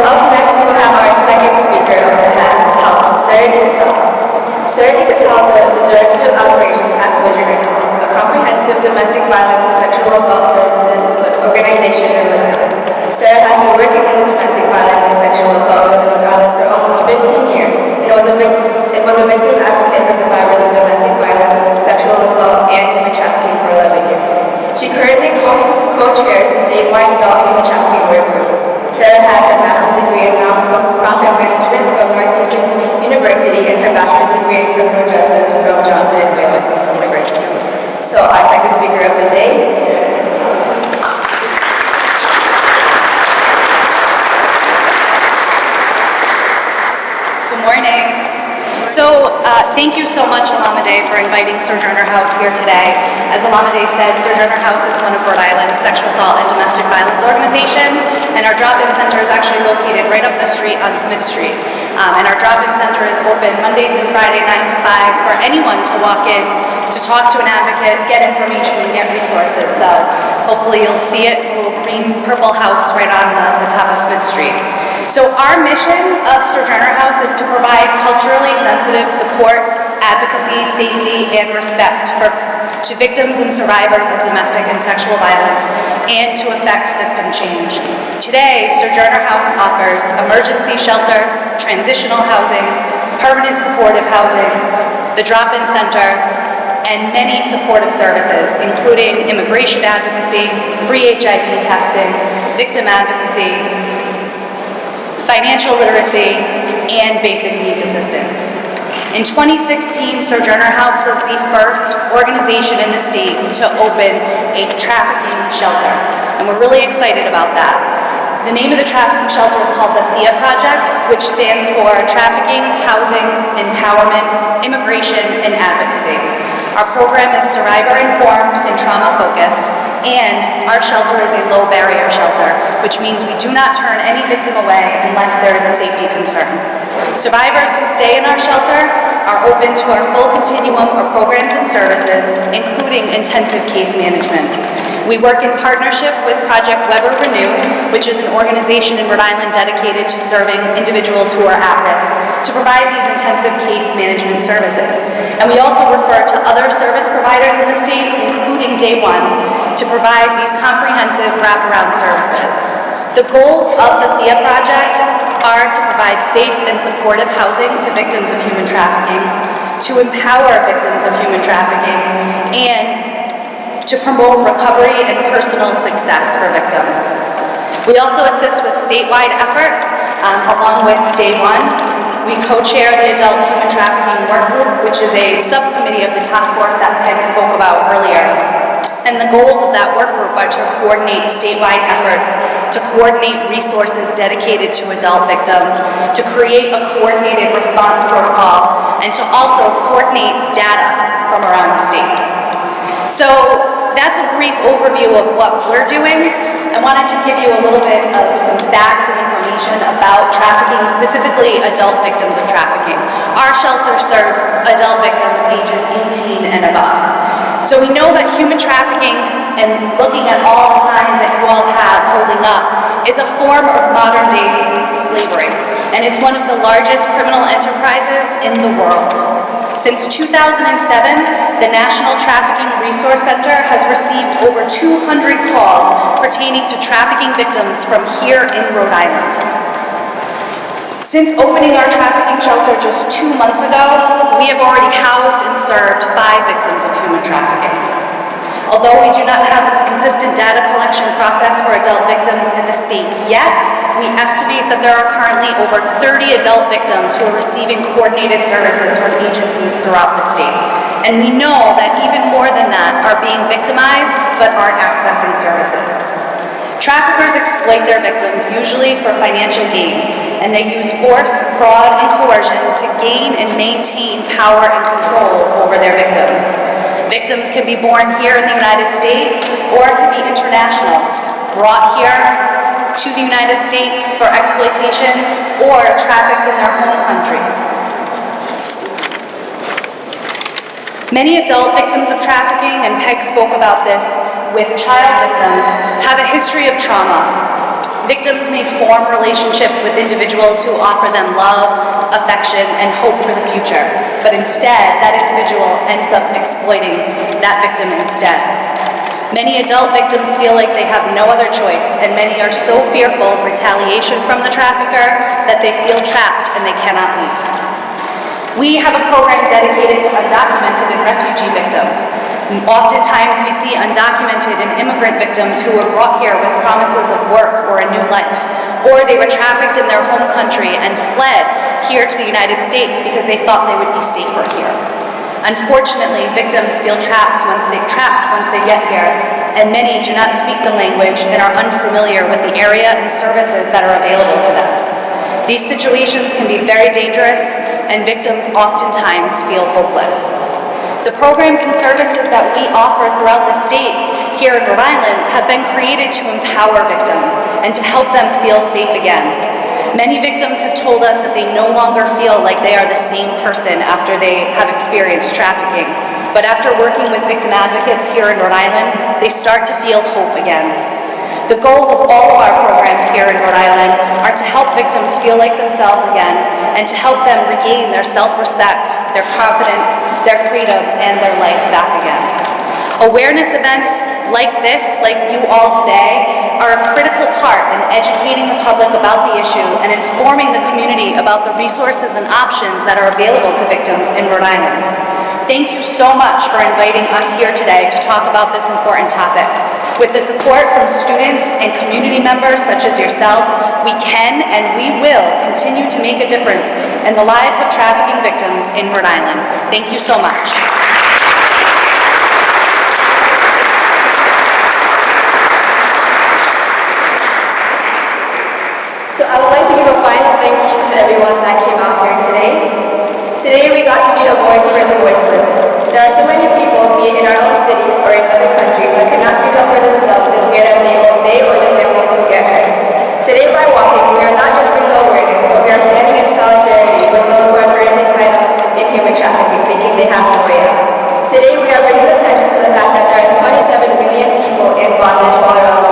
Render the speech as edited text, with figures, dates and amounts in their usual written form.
up next we will have our second speaker of the house, Sare Katalo. Sare Katalo is the Director of Operations at Sojourner House, a comprehensive domestic violence and sexual assault services organization in Rhode Island. Sare has been working in the domestic violence and sexual assault field in Rhode Island for almost 15 years and was a victim advocate for survivors of domestic violence, sexual assault, and human trafficking for 11 years. She currently co-chairs the statewide adult human trafficking work group. Sare has her master's degree in nonprofit management from Northeastern University and her bachelor's degree in criminal justice from Johnson & Wales University. So our second speaker of the day, Sare Katalo. Good morning. So thank you so much, Alameda, for inviting Sojourner House here today. As Alameda said, Sojourner House is one of Rhode Island's sexual assault and domestic violence organizations, and our drop-in center is actually located right up the street on Smith Street. And our drop-in center is open Monday through Friday, 9 to 5, for anyone to walk in, to talk to an advocate, get information, and get resources. So hopefully you'll see it. It's a little green-purple house right on the top of Smith Street. So our mission of Sojourner House is to provide culturally sensitive support, advocacy, safety, and respect to victims and survivors of domestic and sexual violence, and to effect system change. Today, Sojourner House offers emergency shelter, transitional housing, permanent supportive housing, the drop-in center, and many supportive services, including immigration advocacy, free HIV testing, victim advocacy, financial literacy, and basic needs assistance. In 2016, Sojourner House was the first organization in the state to open a trafficking shelter, and we're really excited about that. The name of the trafficking shelter is called the Thea Project, which stands for Trafficking, Housing, Empowerment, Immigration, and Advocacy. Our program is survivor-informed and trauma-focused, and our shelter is a low-barrier shelter, which means we do not turn any victim away unless there is a safety concern. Survivors who stay in our shelter are open to our full continuum of programs and services, including intensive case management. We work in partnership with Project Weber Renew, which is an organization in Rhode Island dedicated to serving individuals who are at risk, to provide these intensive case management services. And we also refer to other service providers in the state, including Day One, to provide these comprehensive wraparound services. The goals of the Thea Project are to provide safe and supportive housing to victims of human trafficking, to empower victims of human trafficking, and to promote recovery and personal success for victims. We also assist with statewide efforts along with Day One. We co-chair the Adult Human Trafficking Work Group, which is a subcommittee of the task force that Peg spoke about earlier. And the goals of that work group are to coordinate statewide efforts, to coordinate resources dedicated to adult victims, to create a coordinated response protocol, and to also coordinate data from around the state. So that's a brief overview of what we're doing. I wanted to give you a little bit of some facts and information about trafficking, specifically adult victims of trafficking. Our shelter serves adult victims ages 18 and above. So we know that human trafficking, and looking at all the signs that you all have holding up, is a form of modern day slavery, and is one of the largest criminal enterprises in the world. Since 2007, the National Trafficking Resource Center has received over 200 calls pertaining to trafficking victims from here in Rhode Island. Since opening our trafficking shelter just 2 months ago, we have already housed and served 5 victims of human trafficking. Although we do not have a consistent data collection process for adult victims in the state yet, we estimate that there are currently over 30 adult victims who are receiving coordinated services from agencies throughout the state. And we know that even more than that are being victimized but aren't accessing services. Traffickers exploit their victims, usually for financial gain, and they use force, fraud, and coercion to gain and maintain power and control over their victims. Victims can be born here in the United States or can be international, brought here to the United States for exploitation or trafficked in their home countries. Many adult victims of trafficking, and Peg spoke about this with child victims, have a history of trauma. Victims may form relationships with individuals who offer them love, affection, and hope for the future, but instead, that individual ends up exploiting that victim instead. Many adult victims feel like they have no other choice, and many are so fearful of retaliation from the trafficker that they feel trapped and they cannot leave. We have a program dedicated to undocumented and refugee victims. Oftentimes we see undocumented and immigrant victims who were brought here with promises of work or a new life, or they were trafficked in their home country and fled here to the United States because they thought they would be safer here. Unfortunately, victims feel trapped once they get here, and many do not speak the language and are unfamiliar with the area and services that are available to them. These situations can be very dangerous, and victims oftentimes feel hopeless. The programs and services that we offer throughout the state here in Rhode Island have been created to empower victims and to help them feel safe again. Many victims have told us that they no longer feel like they are the same person after they have experienced trafficking. But after working with victim advocates here in Rhode Island, they start to feel hope again. The goals of all of our programs here in Rhode Island are to help victims feel like themselves again and to help them regain their self-respect, their confidence, their freedom, and their life back again. Awareness events like this, like you all today, are a critical part in educating the public about the issue and informing the community about the resources and options that are available to victims in Rhode Island. Thank you so much for inviting us here today to talk about this important topic. With the support from students and community members such as yourself, we can and we will continue to make a difference in the lives of trafficking victims in Rhode Island. Thank you so much. So I would like to give a final thank you to everyone that came out here today. Today we got to be a voice for the voiceless. There are so many people, be it in our own cities or in other countries, that cannot speak up for themselves and fear that they or their families will get hurt. Today by walking, we are not just bringing awareness, but we are standing in solidarity with those who are currently tied up in human trafficking, thinking they have no way out. Today we are bringing attention to the fact that there are 27 million people in bondage all around